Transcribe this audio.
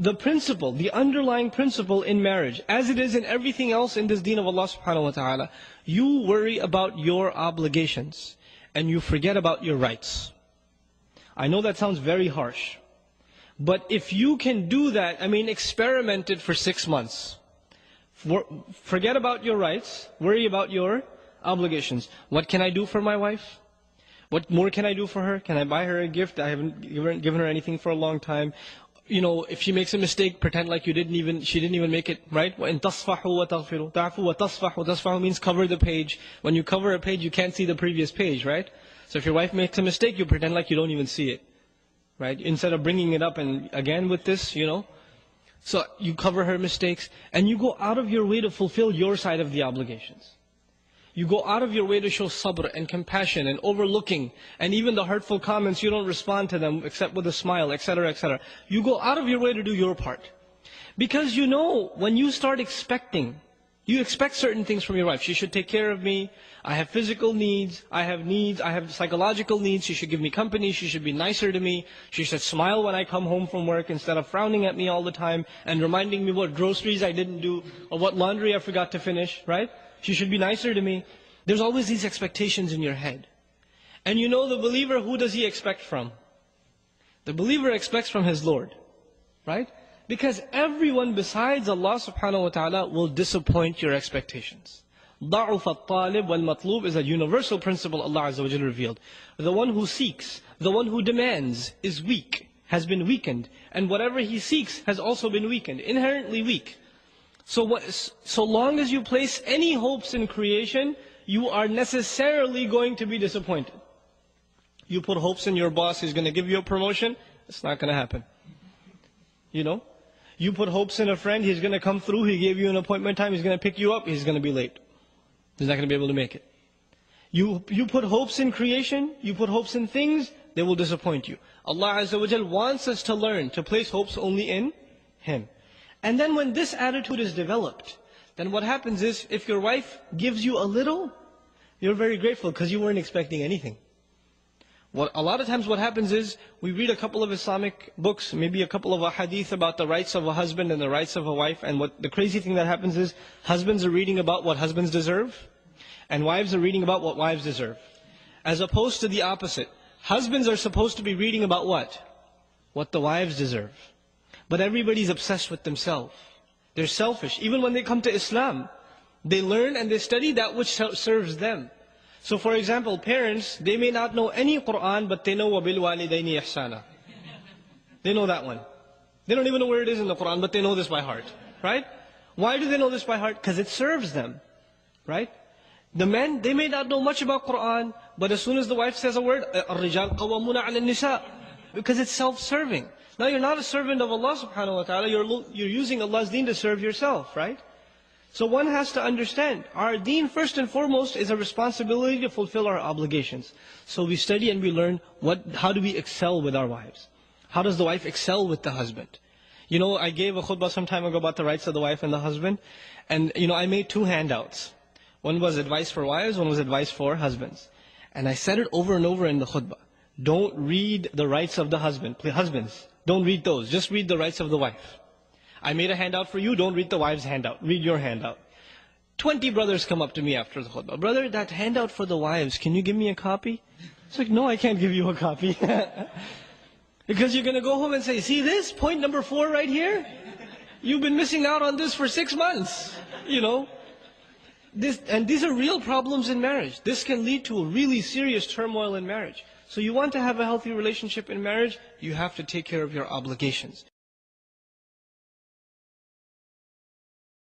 the principle, the underlying principle in marriage, as it is in everything else in this deen of Allah subhanahu wa ta'ala, you worry about your obligations and you forget about your rights. I know that sounds very harsh, but if you can do that, experiment it for 6 months. Forget about your rights, worry about your obligations. What can I do for my wife? What more can I do for her? Can I buy her a gift? I haven't given her anything for a long time. If she makes a mistake, pretend like she didn't even make it, right? وَإِن تَصْفَحُوا وَتَغْفِرُوا تَعْفُوا وَتَصْفَحُوا. تَصْفَحُوا means cover the page. When you cover a page, you can't see the previous page, right? So if your wife makes a mistake, you pretend like you don't even see it, right? Instead of bringing it up and again with this, So you cover her mistakes and you go out of your way to fulfill your side of the obligations. You go out of your way to show sabr and compassion and overlooking, and even the hurtful comments, you don't respond to them except with a smile, etc., etc. You go out of your way to do your part. Because when you start expecting, you expect certain things from your wife. She should take care of me. I have physical needs. I have psychological needs. She should give me company. She should be nicer to me. She should smile when I come home from work instead of frowning at me all the time and reminding me what groceries I didn't do or what laundry I forgot to finish, right? She should be nicer to me. There's always these expectations in your head. And the believer, who does he expect from? The believer expects from his Lord, right? Because everyone besides Allah subhanahu wa ta'ala will disappoint your expectations. ضَعُفَ الطَّالِبْ وَالْمَطْلُوبِ is a universal principle Allah Azza wa Jalla revealed. The one who seeks, the one who demands is weak, has been weakened. And whatever he seeks has also been weakened, inherently weak. So long as you place any hopes in creation, you are necessarily going to be disappointed. You put hopes in your boss, he's going to give you a promotion, it's not going to happen. You put hopes in a friend, he's going to come through, he gave you an appointment time, he's going to pick you up, he's going to be late. He's not going to be able to make it. You put hopes in creation, you put hopes in things, they will disappoint you. Allah Azza wa Jal wants us to learn to place hopes only in Him. And then when this attitude is developed, then what happens is, if your wife gives you a little, you're very grateful because you weren't expecting anything. A lot of times what happens is, we read a couple of Islamic books, maybe a couple of hadith about the rights of a husband and the rights of a wife, and the crazy thing that happens is, husbands are reading about what husbands deserve, and wives are reading about what wives deserve. As opposed to the opposite. Husbands are supposed to be reading about what? What the wives deserve. But everybody's obsessed with themselves. They're selfish. Even when they come to Islam, they learn and they study that which serves them. So for example, parents, they may not know any Qur'an, but they know وَبِالْوَالِدَيْنِ إِحْسَانًا. They know that one. They don't even know where it is in the Qur'an, but they know this by heart. Right? Why do they know this by heart? Because it serves them. Right? The men, they may not know much about Qur'an, but as soon as the wife says a word, الرِّجَالْ قَوَّمُونَ عَلَى النِّسَاءِ, because it's self-serving. Now you're not a servant of Allah subhanahu wa ta'ala, you're using Allah's deen to serve yourself, right? So one has to understand, our deen first and foremost is a responsibility to fulfill our obligations. So we study and we learn how do we excel with our wives? How does the wife excel with the husband? I gave a khutbah some time ago about the rights of the wife and the husband. And I made 2 handouts. One was advice for wives, one was advice for husbands. And I said it over and over in the khutbah. Don't read the rights of the husband. Please, husbands, don't read those. Just read the rights of the wife. I made a handout for you, don't read the wife's handout. Read your handout. 20 brothers come up to me after the khutbah. Brother, that handout for the wives, can you give me a copy? It's like, no, I can't give you a copy. Because you're going to go home and say, see this? Point number 4 right here? You've been missing out on this for 6 months. And these are real problems in marriage. This can lead to a really serious turmoil in marriage. So you want to have a healthy relationship in marriage, you have to take care of your obligations.